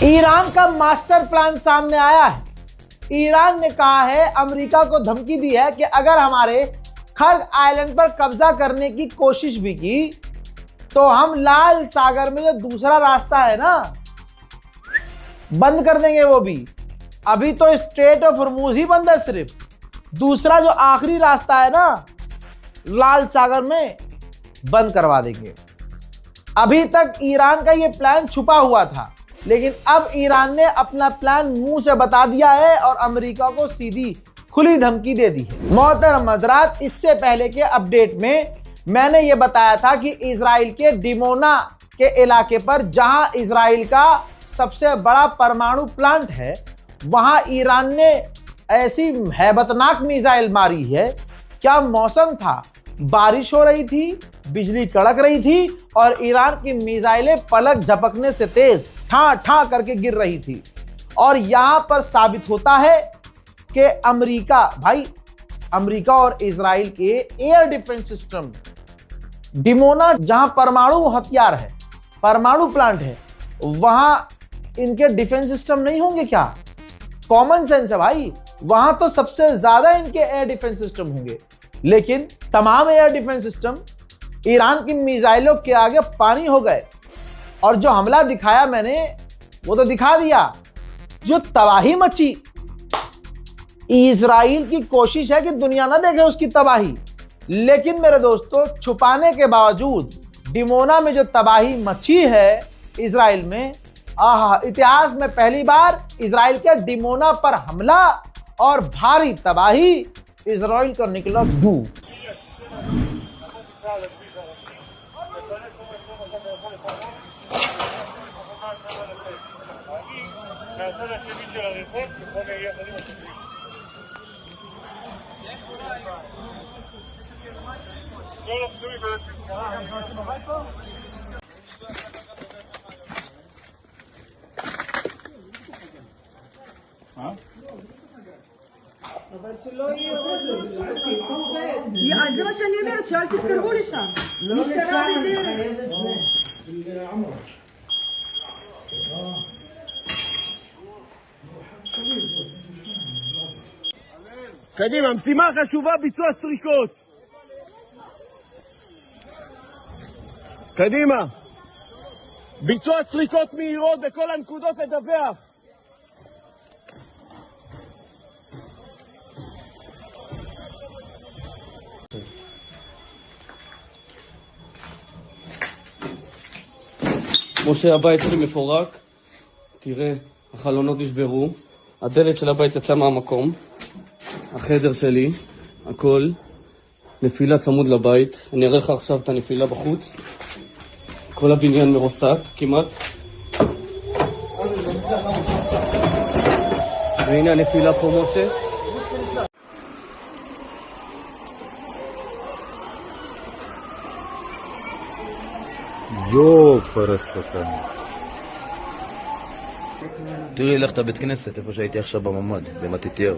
Iran का master plan सामने आया है। ईरान ने कहा है, अमेरिका को धमकी दी है कि अगर हमारे खर्ग आइलैंड पर कब्जा करने की कोशिश भी की तो हम लाल सागर में जो दूसरा रास्ता है ना, बंद कर देंगे। वो भी अभी तो स्ट्रेट ऑफ हॉर्मुज ही बंद है, सिर्फ दूसरा जो आखिरी रास्ता है ना लाल सागर में, बंद करवा देंगे। अभी तक ईरान का ये प्लान छुपा हुआ था, लेकिन अब ईरान ने अपना प्लान मुंह से बता दिया है और अमेरिका को सीधी खुली धमकी दे दी है। मोहतरम हज़रात, इससे पहले के अपडेट में मैंने ये बताया था कि इजराइल के डिमोना के इलाके पर, जहां इजराइल का सबसे बड़ा परमाणु प्लांट है, वहां ईरान ने ऐसी हैबतनाक मिसाइल मारी है। क्या मौसम था, बारिश हो रही थी, बिजली कड़क रही थी और ईरान की मिसाइलें पलक झपकने से तेज ठा ठा करके गिर रही थी। और यहां पर साबित होता है कि अमेरिका और इजराइल के एयर डिफेंस सिस्टम, डिमोना जहां परमाणु हथियार है, परमाणु प्लांट है, वहां इनके डिफेंस सिस्टम नहीं होंगे क्या? कॉमन सेंस है भाई, वहां तो सबसे ज्यादा इनके एयर डिफेंस सिस्टम होंगे। लेकिन तमाम एयर डिफेंस सिस्टम ईरान की मिसाइलों के आगे पानी हो गए। और जो हमला दिखाया मैंने, वो तो दिखा दिया। जो तबाही मची, इजराइल की कोशिश है कि दुनिया ना देखे उसकी तबाही, लेकिन मेरे दोस्तों, छुपाने के बावजूद डिमोना में जो तबाही मची है इजराइल में, इतिहास में पहली बार इजराइल के डिमोना पर हमला और भारी तबाही, इजराइल का निकला डू। זה מה שאני אומרת, שאל תתקרבו לשם. משטרה וזה. קדימה, משימה חשובה, ביצוע סריקות. קדימה. ביצוע סריקות מהירות בכל הנקודות, לדווח. משה, הבית שלי מפורק, תראה, החלונות נשברו, הדלת של הבית יצאה מהמקום, החדר שלי, הכל, נפילה צמוד לבית, אני אראה לך עכשיו את הנפילה בחוץ, כל הבניין מרוסק כמעט, והנה הנפילה פה, משה. פרסותה. תראי, לך את הבית כנסת, איפה שהייתי עכשיו בממד, במתיתיהו.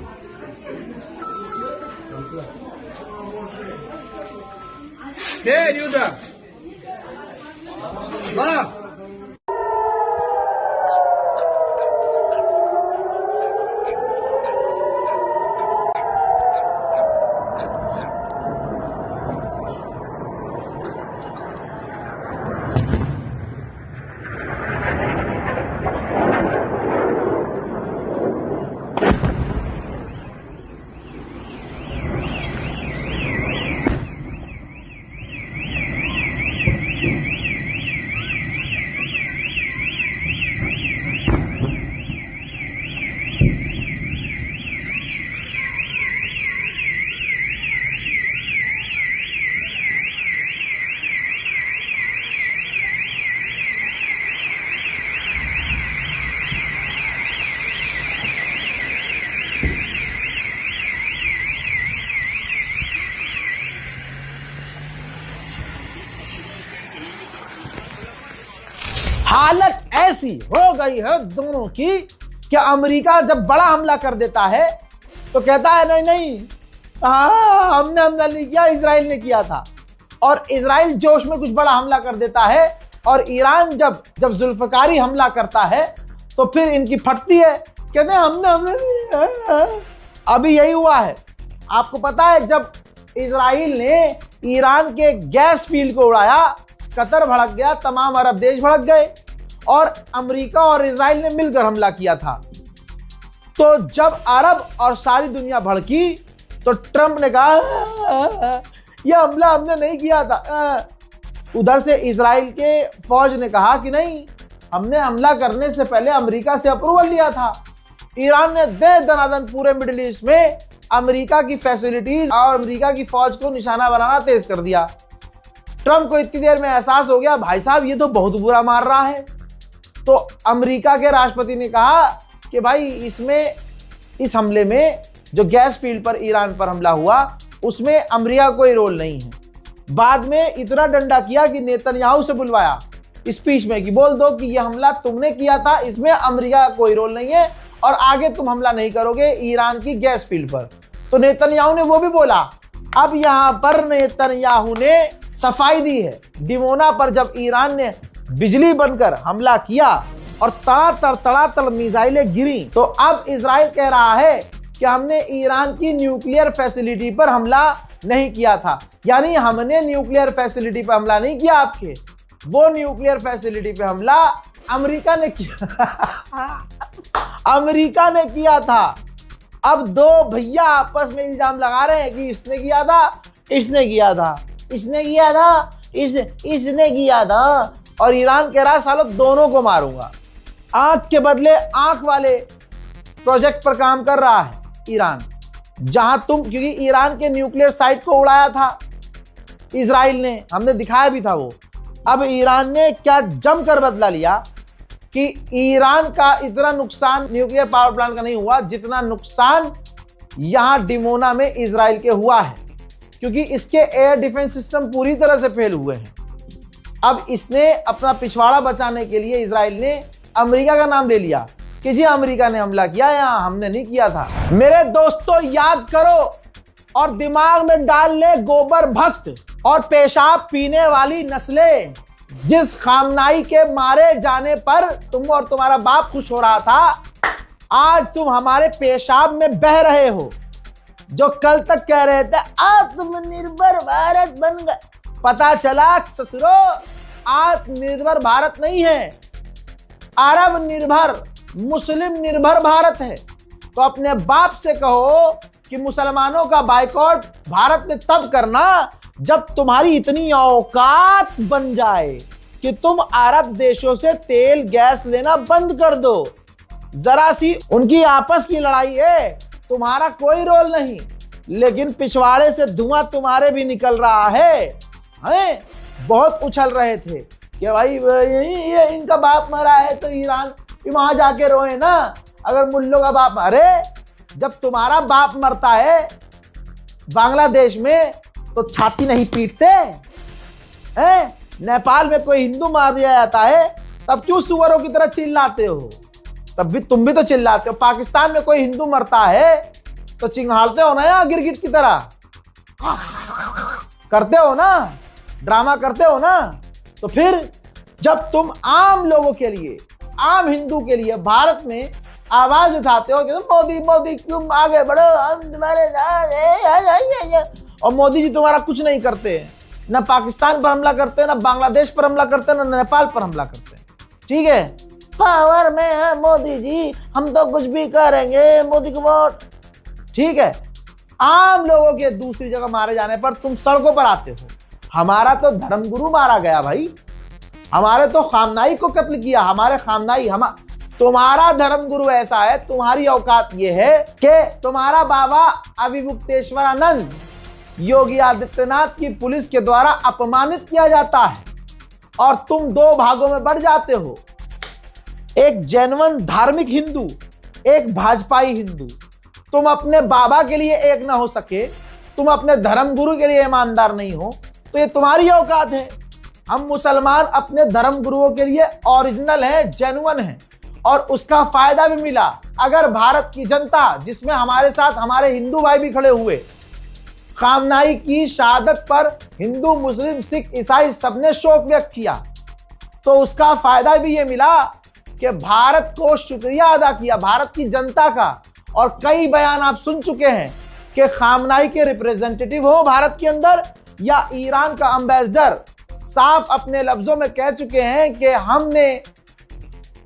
כן, יהודה. מה? हालत ऐसी हो गई है दोनों की कि अमेरिका जब बड़ा हमला कर देता है तो कहता है नहीं नहीं, हमने हमला नहीं किया, इजराइल ने किया था। और इजराइल जोश में कुछ बड़ा हमला कर देता है और ईरान जब जुल्फकारी हमला करता है तो फिर इनकी फटती है, कहते हैं हमने अभी यही हुआ है। आपको पता है जब इजराइल ने ईरान के गैस फील्ड को उड़ाया, कतर भड़क गया, तमाम अरब देश भड़क गए और अमेरिका और इजराइल ने मिलकर हमला किया था। तो जब अरब और सारी दुनिया भड़की तो ट्रंप ने कहा यह हमला हमने नहीं किया था। उधर से इजराइल के फौज ने कहा कि नहीं, हमने हमला करने से पहले अमेरिका से अप्रूवल लिया था। ईरान ने दे दनादन पूरे मिडिल ईस्ट में अमेरिका की फैसिलिटीज और अमेरिका की फौज को निशाना बनाना तेज कर दिया। ट्रंप को इतनी देर में एहसास हो गया, भाई साहब ये तो बहुत बुरा मार रहा है। तो अमेरिका के राष्ट्रपति ने कहा कि भाई इस हमले में जो गैस फील्ड पर ईरान पर हमला हुआ उसमें अमेरिका कोई रोल नहीं है। बाद में इतना डंडा किया कि नेतन्याहू से बुलवाया स्पीच में कि बोल दो कि यह हमला तुमने किया था, इसमें अमेरिका का कोई रोल नहीं है और आगे तुम हमला नहीं करोगे ईरान की गैस फील्ड पर। तो नेतन्याहू ने वो भी बोला। अब यहां पर नेतन्याहू ने सफाई दी है। डिमोना पर जब ईरान ने बिजली बनकर हमला किया और तड़ातड़ मिसाइलें गिरी, तो अब इजराइल कह रहा है कि हमने ईरान की न्यूक्लियर फैसिलिटी पर हमला नहीं किया था। यानी हमने न्यूक्लियर फैसिलिटी पर हमला नहीं किया, आपके वो न्यूक्लियर फैसिलिटी पे हमला अमेरिका ने किया अमेरिका ने किया था। अब दो भैया आपस में इल्जाम लगा रहे हैं कि इसने किया था, इसने किया था, इसने किया था, इसने किया था, और ईरान कह रहा है सालों दोनों को मारूंगा। आंख के बदले आंख वाले प्रोजेक्ट पर काम कर रहा है ईरान, जहां क्योंकि ईरान के न्यूक्लियर साइट को उड़ाया था इजराइल ने, हमने दिखाया भी था वो। अब ईरान ने क्या जमकर बदला लिया कि ईरान का इतना नुकसान न्यूक्लियर पावर प्लांट का नहीं हुआ जितना नुकसान यहां डिमोना में इजराइल के हुआ है, क्योंकि इसके एयर डिफेंस सिस्टम पूरी तरह से फेल हुए हैं। अब इसने अपना पिछवाड़ा बचाने के लिए इजराइल ने अमेरिका का नाम ले लिया कि जी अमेरिका ने हमला किया, यहां हमने नहीं किया था। मेरे दोस्तों याद करो और दिमाग में डाल ले गोबर भक्त और पेशाब पीने वाली नस्लें, जिस खामनाई के मारे जाने पर तुम और तुम्हारा बाप खुश हो रहा था, आज तुम हमारे पेशाब में बह रहे हो। जो कल तक कह रहे थे आत्मनिर्भर भारत बन गए, पता चला ससुरो आत्मनिर्भर भारत नहीं है, अरब निर्भर मुस्लिम निर्भर भारत है। तो अपने बाप से कहो कि मुसलमानों का बाइकॉट भारत में तब करना जब तुम्हारी इतनी औकात बन जाए कि तुम अरब देशों से तेल गैस लेना बंद कर दो। जरा सी उनकी आपस की लड़ाई है, तुम्हारा कोई रोल नहीं, लेकिन पिछवाड़े से धुआं तुम्हारे भी निकल रहा है। बहुत उछल रहे थे कि भाई ये इनका बाप मरा है तो ईरान वहां जाके रोए ना, अगर मुल्लों का बाप, अरे जब तुम्हारा बाप मरता है बांग्लादेश में तो छाती नहीं पीटते हैं? नेपाल में कोई हिंदू मार दिया जाता है तब क्यों सुअरों की तरह चिल्लाते हो? तब भी तुम भी तो चिल्लाते हो। पाकिस्तान में कोई हिंदू मरता है तो चिंघाड़ते हो ना, या गिरगिट की तरह करते हो ना, ड्रामा करते हो ना। तो फिर जब तुम आम लोगों के लिए, आम हिंदू के लिए भारत में आवाज उठाते हो कि मोदी मोदी तुम आगे बढ़ो, हम तुम्हारे साथ, और मोदी जी तुम्हारा कुछ नहीं करते हैं, ना पाकिस्तान पर हमला करते हैं, ना बांग्लादेश पर हमला करते हैं, ना नेपाल पर हमला करते हैं। ठीक है, पावर में है मोदी जी, हम तो कुछ भी करेंगे, मोदी को वोट। ठीक है, आम लोगों के दूसरी जगह मारे जाने पर तुम सड़कों पर आते हो। हमारा तो धर्मगुरु मारा गया भाई, हमारे तो खामनाई को कत्ल किया, हमारे खामनाई। तुम्हारा धर्मगुरु ऐसा है, तुम्हारी औकात ये है कि तुम्हारा बाबा अविमुक्तेश्वरानंद योगी आदित्यनाथ की पुलिस के द्वारा अपमानित किया जाता है और तुम दो भागों में बढ़ जाते हो, एक जेन्युइन धार्मिक हिंदू, एक भाजपाई हिंदू। तुम अपने बाबा के लिए एक ना हो सके, तुम अपने धर्मगुरु के लिए ईमानदार नहीं हो, तो ये तुम्हारी औकात है। हम मुसलमान अपने धर्मगुरुओं के लिए ओरिजिनल हैं, जेन्युइन हैं, और उसका फायदा भी मिला। अगर भारत की जनता, जिसमें हमारे साथ हमारे हिंदू भाई भी खड़े हुए, खामनाई की शहादत पर हिंदू मुस्लिम सिख ईसाई सबने शोक व्यक्त किया, तो उसका फायदा भी ये मिला कि भारत को शुक्रिया अदा किया, भारत की जनता का। और कई बयान आप सुन चुके हैं कि खामनाई के रिप्रेजेंटेटिव हो भारत के अंदर या ईरान का एम्बेसडर साफ अपने लफ्जों में कह चुके हैं कि हमने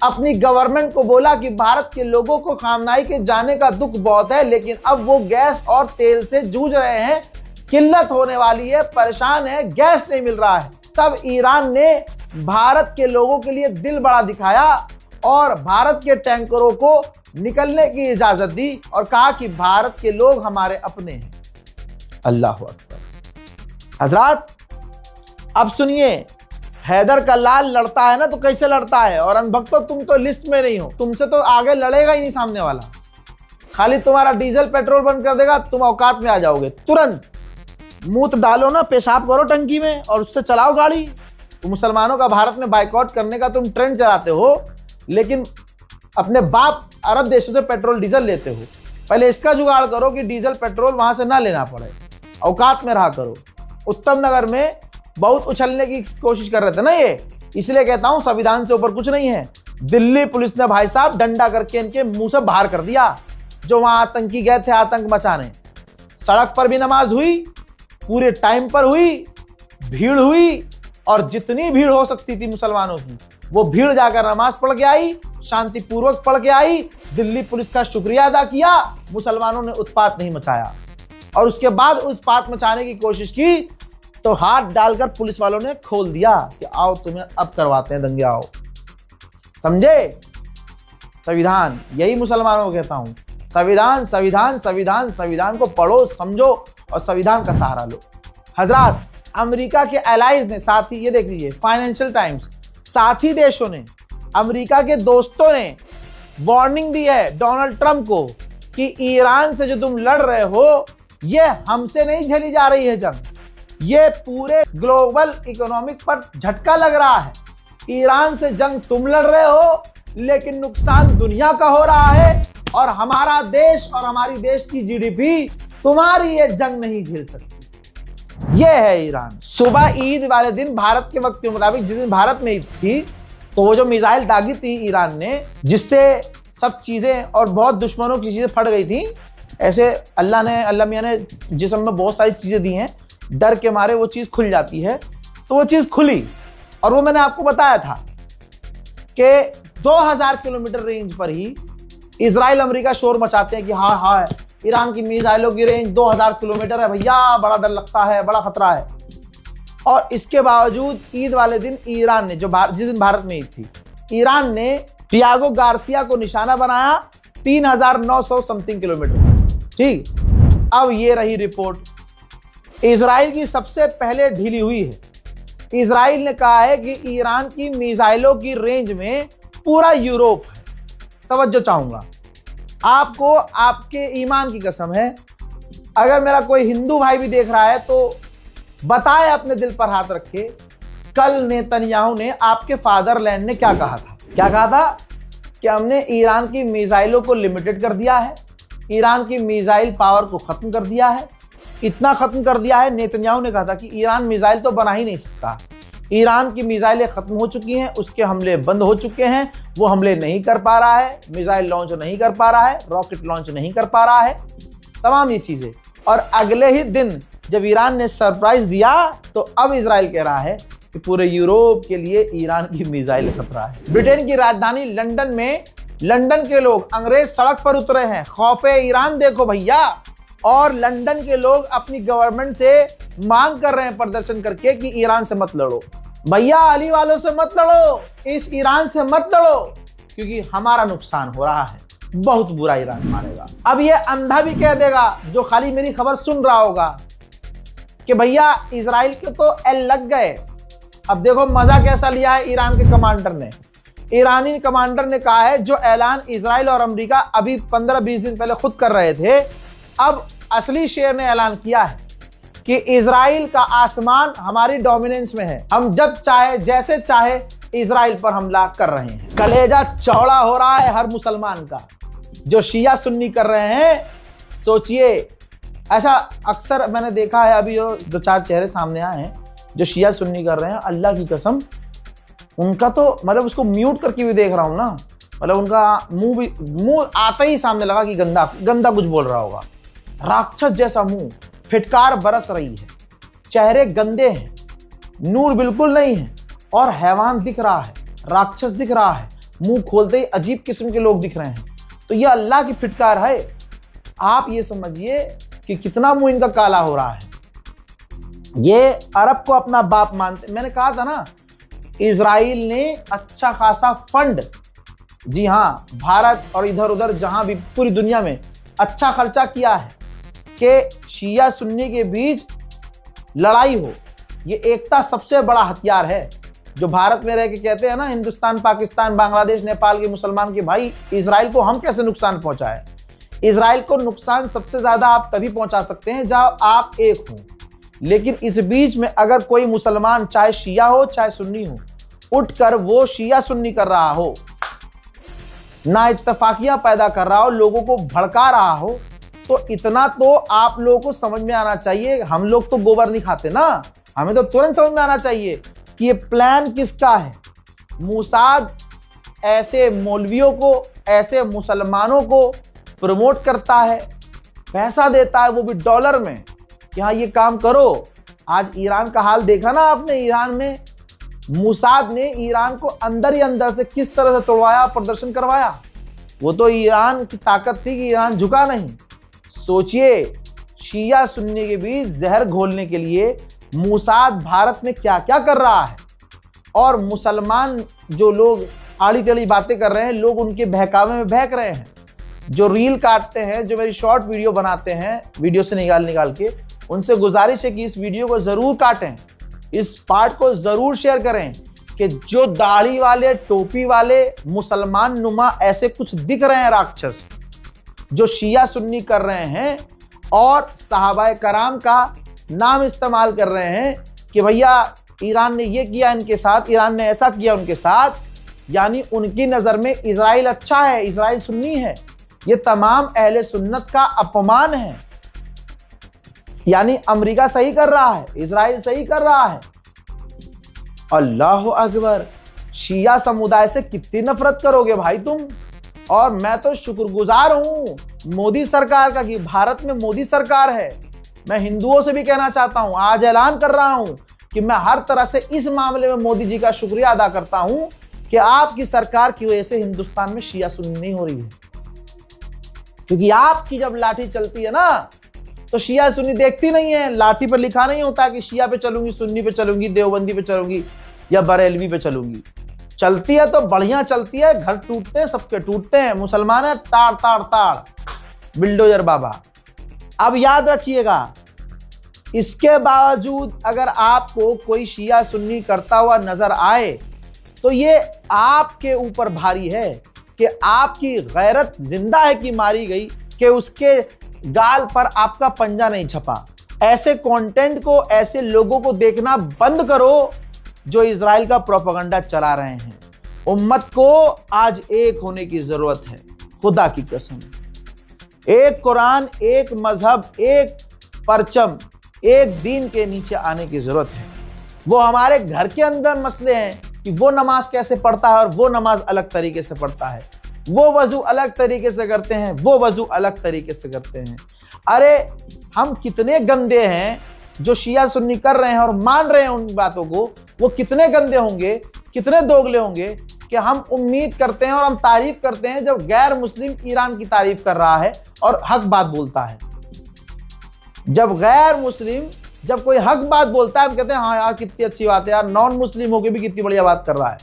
अपनी गवर्नमेंट को बोला कि भारत के लोगों को खामनाई के जाने का दुख बहुत है, लेकिन अब वो गैस और तेल से जूझ रहे हैं, किल्लत होने वाली है, परेशान है, गैस नहीं मिल रहा है। तब ईरान ने भारत के लोगों के लिए दिल बड़ा दिखाया और भारत के टैंकरों को निकलने की इजाजत दी और कहा कि भारत के लोग हमारे अपने हैं। अल्लाह अकबर। हजरात, अब सुनिए, हैदर का लाल लड़ता है ना तो कैसे लड़ता है। और अनभक्तो, तुम तो लिस्ट में नहीं हो, तुमसे तो आगे लड़ेगा ही नहीं सामने वाला। खाली तुम्हारा डीजल पेट्रोल बंद कर देगा, तुम औकात में आ जाओगे। तुरंत मूत डालो ना, पेशाब करो टंकी में और उससे चलाओ गाड़ी। तो मुसलमानों का भारत में बाइकआउट करने का तुम ट्रेंड चलाते हो, लेकिन अपने बाप अरब देशों से पेट्रोल डीजल लेते हो। पहले इसका जुगाड़ करो कि डीजल पेट्रोल वहां से ना लेना पड़े, औकात में रहा करो। उत्तम नगर में बहुत उछलने की कोशिश कर रहे थे ना ये, इसलिए कहता हूं संविधान से ऊपर कुछ नहीं है। दिल्ली पुलिस ने भाई साहब डंडा करके इनके मुंह से बाहर कर दिया, जो वहां आतंकी गए थे आतंक मचाने। सड़क पर भी नमाज हुई, पूरे टाइम पर हुई, भीड़ हुई, और जितनी भीड़ हो सकती थी मुसलमानों की वो भीड़ जाकर नमाज पढ़ के आई, शांतिपूर्वक पढ़ के आई। दिल्ली पुलिस का शुक्रिया अदा किया, मुसलमानों ने उत्पात नहीं मचाया। और उसके बाद उत्पात मचाने की कोशिश की तो हाथ डालकर पुलिस वालों ने खोल दिया कि आओ तुम्हें अब करवाते हैं दंगे, आओ। समझे? संविधान, यही मुसलमानों को कहता हूं, संविधान संविधान संविधान संविधान को पढ़ो, समझो और संविधान का सहारा लो। हजरात, अमेरिका के एलाइज ने, साथी, ये देख लीजिए फाइनेंशियल टाइम्स, साथी देशों ने, अमेरिका के दोस्तों ने वार्निंग दी है डोनाल्ड ट्रंप को कि ईरान से जो तुम लड़ रहे हो ये हमसे नहीं झेली जा रही है जंग, ये पूरे ग्लोबल इकोनॉमिक पर झटका लग रहा है। ईरान से जंग तुम लड़ रहे हो, लेकिन नुकसान दुनिया का हो रहा है और हमारा देश और हमारी देश की जीडीपी तुम्हारी ये जंग नहीं झेल सकती। ये है ईरान। सुबह ईद वाले दिन भारत के वक्त के मुताबिक, जिस दिन भारत में ईद थी, तो वो जो मिसाइल दागी थी ईरान ने, जिससे सब चीजें और बहुत दुश्मनों की चीजें फट गई थी, ऐसे अल्लाह मियां ने जिस्म में बहुत सारी चीजें दी हैं, डर के मारे वो चीज खुल जाती है, तो वो चीज खुली। और वो मैंने आपको बताया था कि 2000 किलोमीटर रेंज पर ही इजराइल अमेरिका शोर मचाते हैं कि हाँ हाँ ईरान की मिसाइलों की रेंज 2000 किलोमीटर है भैया, बड़ा डर लगता है, बड़ा खतरा है। और इसके बावजूद ईद वाले दिन ईरान ने, जिस दिन भारत में ईद थी, ईरान ने टियागो गार्सिया को निशाना बनाया 3900 समथिंग किलोमीटर। ठीक, अब ये रही रिपोर्ट। इजराइल की सबसे पहले ढीली हुई है। इजराइल ने कहा है कि ईरान की मिसाइलों की रेंज में पूरा यूरोप है। तवज्जो चाहूंगा आपको, आपके ईमान की कसम है, अगर मेरा कोई हिंदू भाई भी देख रहा है तो बताए, अपने दिल पर हाथ रखे, कल नेतन्याहू ने, आपके फादरलैंड ने क्या कहा था? क्या कहा था कि हमने ईरान की मिसाइलों को लिमिटेड कर दिया है, ईरान की मिसाइल पावर को खत्म कर दिया है। इतना खत्म कर दिया है, नेतन्याहू ने कहा था कि ईरान मिसाइल तो बना ही नहीं सकता, ईरान की मिसाइलें खत्म हो चुकी हैं, उसके हमले बंद हो चुके हैं, वो हमले नहीं कर पा रहा है, मिसाइल लॉन्च नहीं कर पा रहा है, रॉकेट लॉन्च नहीं कर पा रहा है, तमाम ये चीजें। और अगले ही दिन जब ईरान ने सरप्राइज दिया तो अब इजराइल कह रहा है कि पूरे यूरोप के लिए ईरान की मिसाइल खतरा है। ब्रिटेन की राजधानी लंदन में लंदन के लोग, अंग्रेज सड़क पर उतरे हैं, खौफे ईरान देखो भैया। और लंदन के लोग अपनी गवर्नमेंट से मांग कर रहे हैं प्रदर्शन करके कि ईरान से मत लड़ो भैया, अली वालों से मत लड़ो, इस ईरान से मत लड़ो, क्योंकि हमारा नुकसान हो रहा है, बहुत बुरा ईरान मारेगा। अब ये अंधा भी कह देगा जो खाली मेरी खबर सुन रहा होगा कि भैया इजराइल के तो एल लग गए। अब देखो मजा कैसा लिया है ईरान के कमांडर ने। ईरानी कमांडर ने कहा है जो ऐलान इजराइल और अमेरिका अभी 15-20 दिन पहले खुद कर रहे थे, अब असली शेर ने ऐलान किया है कि इजराइल का आसमान हमारी डोमिनेंस में है, हम जब चाहे जैसे चाहे इजराइल पर हमला कर रहे हैं। कलेजा चौड़ा हो रहा है हर मुसलमान का, जो शिया सुन्नी कर रहे हैं। सोचिए, ऐसा अक्सर मैंने देखा है, अभी जो 2-4 चेहरे सामने आए हैं जो शिया सुन्नी कर रहे हैं, अल्लाह की कसम उनका तो मतलब उसको म्यूट करके भी देख रहा हूं ना, मतलब उनका मुंह आता ही सामने लगा कि गंदा गंदा कुछ बोल रहा होगा। राक्षस जैसा मुंह, फिटकार बरस रही है, चेहरे गंदे हैं, नूर बिल्कुल नहीं है, और हैवान दिख रहा है, राक्षस दिख रहा है, मुंह खोलते ही अजीब किस्म के लोग दिख रहे हैं। तो ये अल्लाह की फिटकार है। आप ये समझिए कि कितना मुंह इनका काला हो रहा है। ये अरब को अपना बाप मानते। मैंने कहा था ना, इजराइल ने अच्छा खासा फंड, जी हाँ, भारत और इधर उधर जहां भी पूरी दुनिया में अच्छा खर्चा किया है कि शिया सुन्नी के बीच लड़ाई हो। ये एकता सबसे बड़ा हथियार है। जो भारत में रह के कहते हैं ना, हिंदुस्तान, पाकिस्तान, बांग्लादेश, नेपाल के मुसलमान के भाई, इजराइल को हम कैसे नुकसान पहुंचाए। इजराइल को नुकसान सबसे ज्यादा आप तभी पहुंचा सकते हैं जब आप एक हों। लेकिन इस बीच में अगर कोई मुसलमान, चाहे शिया हो चाहे सुन्नी हो, उठकर वो शिया सुन्नी कर रहा हो, ना इत्तफाकियां पैदा कर रहा हो, लोगों को भड़का रहा हो, तो इतना तो आप लोगों को समझ में आना चाहिए। हम लोग तो गोबर नहीं खाते ना, हमें तो तुरंत समझ में आना चाहिए कि ये प्लान किसका है। मोसाद ऐसे मौलवियों को, ऐसे मुसलमानों को प्रमोट करता है, पैसा देता है, वो भी डॉलर में, कि हाँ ये काम करो। आज ईरान का हाल देखा ना आपने। ईरान में मोसाद ने ईरान को अंदर ही अंदर से किस तरह से तोड़वाया, प्रदर्शन करवाया। वो तो ईरान की ताकत थी कि ईरान झुका नहीं। सोचिए, शिया सुन्नी के बीच जहर घोलने के लिए मोसाद भारत में क्या क्या कर रहा है। और मुसलमान जो लोग आड़ी टेढ़ी बातें कर रहे हैं, लोग उनके बहकावे में बहक रहे हैं। जो रील काटते हैं, जो मेरी शॉर्ट वीडियो बनाते हैं, वीडियो से निकाल के, उनसे गुजारिश है कि इस वीडियो को जरूर काटें, इस पार्ट को जरूर शेयर करें कि जो दाढ़ी वाले, टोपी वाले, मुसलमान नुमा ऐसे कुछ दिख रहे हैं राक्षस, जो शिया सुन्नी कर रहे हैं और सहाबाए कराम का नाम इस्तेमाल कर रहे हैं कि भैया ईरान ने ये किया इनके साथ, ईरान ने ऐसा किया उनके साथ, यानी उनकी नजर में इजराइल अच्छा है, इजराइल सुन्नी है। ये तमाम अहले सुन्नत का अपमान है। यानी अमेरिका सही कर रहा है, इजराइल सही कर रहा है। अल्लाह अकबर। शिया समुदाय से कितनी नफरत करोगे भाई तुम। और मैं तो शुक्रगुजार हूं मोदी सरकार का कि भारत में मोदी सरकार है। मैं हिंदुओं से भी कहना चाहता हूं, आज ऐलान कर रहा हूं कि मैं हर तरह से इस मामले में मोदी जी का शुक्रिया अदा करता हूं कि आपकी सरकार की वजह से हिंदुस्तान में शिया सुन्नी नहीं हो रही है। क्योंकि आपकी जब लाठी चलती है ना, तो शिया सुन्नी देखती नहीं है। लाठी पर लिखा नहीं होता कि शिया पे चलूंगी, सुन्नी पे चलूंगी, देवबंदी पे चलूंगी या बरेलवी पे चलूंगी। चलती है तो बढ़िया चलती है, घर टूटते हैं, सबके टूटते हैं। मुसलमान है ताड़ ताड़ ताड़, बिल्डोजर बाबा। अब याद रखिएगा, इसके बावजूद अगर आपको कोई शिया सुन्नी करता हुआ नजर आए तो ये आपके ऊपर भारी है कि आपकी गैरत जिंदा है कि मारी गई, कि उसके गाल पर आपका पंजा नहीं छपा। ऐसे कंटेंट को, ऐसे लोगों को देखना बंद करो जो इजराइल का प्रोपेगेंडा चला रहे हैं। उम्मत को आज एक होने की जरूरत है, खुदा की कसम। एक कुरान, एक मजहब, एक परचम, एक दीन के नीचे आने की जरूरत है। वो हमारे घर के अंदर मसले हैं कि वो नमाज कैसे पढ़ता है और वो नमाज अलग तरीके से पढ़ता है, वो वजू अलग तरीके से करते हैं, वो वजू अलग तरीके से करते हैं। अरे हम कितने गंदे हैं जो शिया सुन्नी कर रहे हैं और मान रहे हैं उन बातों को। वो कितने गंदे होंगे, कितने दोगले होंगे कि हम उम्मीद करते हैं और हम तारीफ करते हैं जब गैर मुस्लिम ईरान की तारीफ कर रहा है और हक बात बोलता है। जब गैर मुस्लिम, जब कोई हक बात बोलता है, हम कहते हैं हाँ यार कितनी अच्छी बात है यार, नॉन मुस्लिम होकर भी कितनी बढ़िया बात कर रहा है।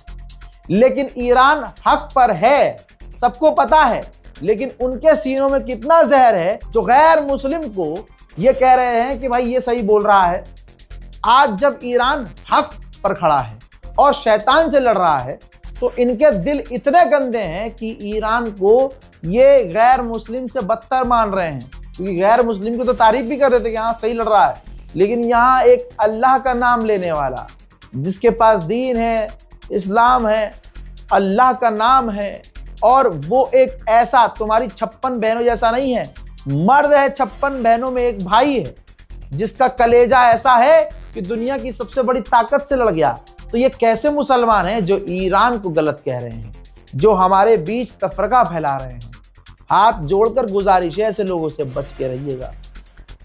लेकिन ईरान हक पर है, सबको पता है, लेकिन उनके सीनों में कितना जहर है जो गैर मुस्लिम को ये कह रहे हैं कि भाई ये सही बोल रहा है। आज जब ईरान हक पर खड़ा है और शैतान से लड़ रहा है, तो इनके दिल इतने गंदे हैं कि ईरान को ये गैर मुस्लिम से बदतर मान रहे हैं। क्योंकि गैर मुस्लिम की तो तारीफ भी कर रहे थे कि हाँ सही लड़ रहा है, लेकिन यहाँ एक अल्लाह का नाम लेने वाला, जिसके पास दीन है, इस्लाम है, अल्लाह का नाम है, और वो एक ऐसा तुम्हारी 56 बहनों जैसा नहीं है, मर्द है, 56 बहनों में एक भाई है, जिसका कलेजा ऐसा है कि दुनिया की सबसे बड़ी ताकत से लड़ गया। तो तो ये कैसे मुसलमान हैं जो ईरान को गलत कह रहे हैं, जो हमारे बीच तफरका फैला रहे हैं। हाथ जोड़कर गुजारिश है, ऐसे लोगों से बच के रहिएगा।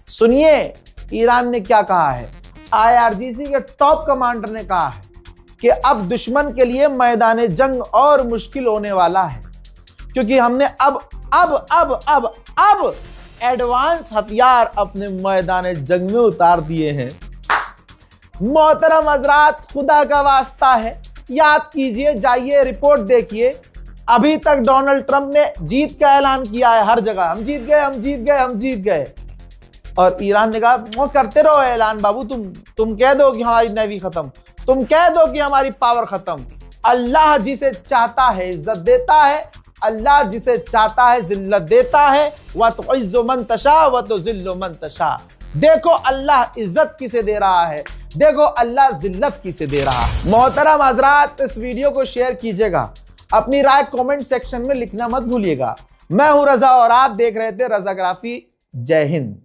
सुनिए ईरान ने क्या कहा है। IRGC के टॉप कमांडर ने कहा है कि अब दुश्मन के लिए मैदान जंग और मुश्किल होने वाला है, क्योंकि हमने अब एडवांस हथियार अपने मैदान जंग में उतार दिए हैं। मोहतरम हजरात, खुदा का वास्ता है, याद कीजिए, जाइए रिपोर्ट देखिए। अभी तक डोनाल्ड ट्रंप ने जीत का ऐलान किया है हर जगह, हम जीत गए, हम जीत गए, हम जीत गए। और ईरान ने कहा वो करते रहो ऐलान बाबू, तुम कह दो कि हमारी नेवी खत्म, तुम कह दो कि हमारी पावर खत्म। अल्लाह जिसे चाहता है इज्जत देता है, अल्लाह जिसे चाहता है जिल्लत देता है। व तुइज़्ज़ु मन तशा व तुज़िल्लु मन तशा। देखो अल्लाह इज्जत किसे दे रहा है, देखो अल्लाह जिल्लत किसे दे रहा है। मोहतरम हजरात, इस वीडियो को शेयर कीजिएगा, अपनी राय कमेंट सेक्शन में लिखना मत भूलिएगा। मैं हूं रजा और आप देख रहे थे रजाग्राफी। जय हिंद।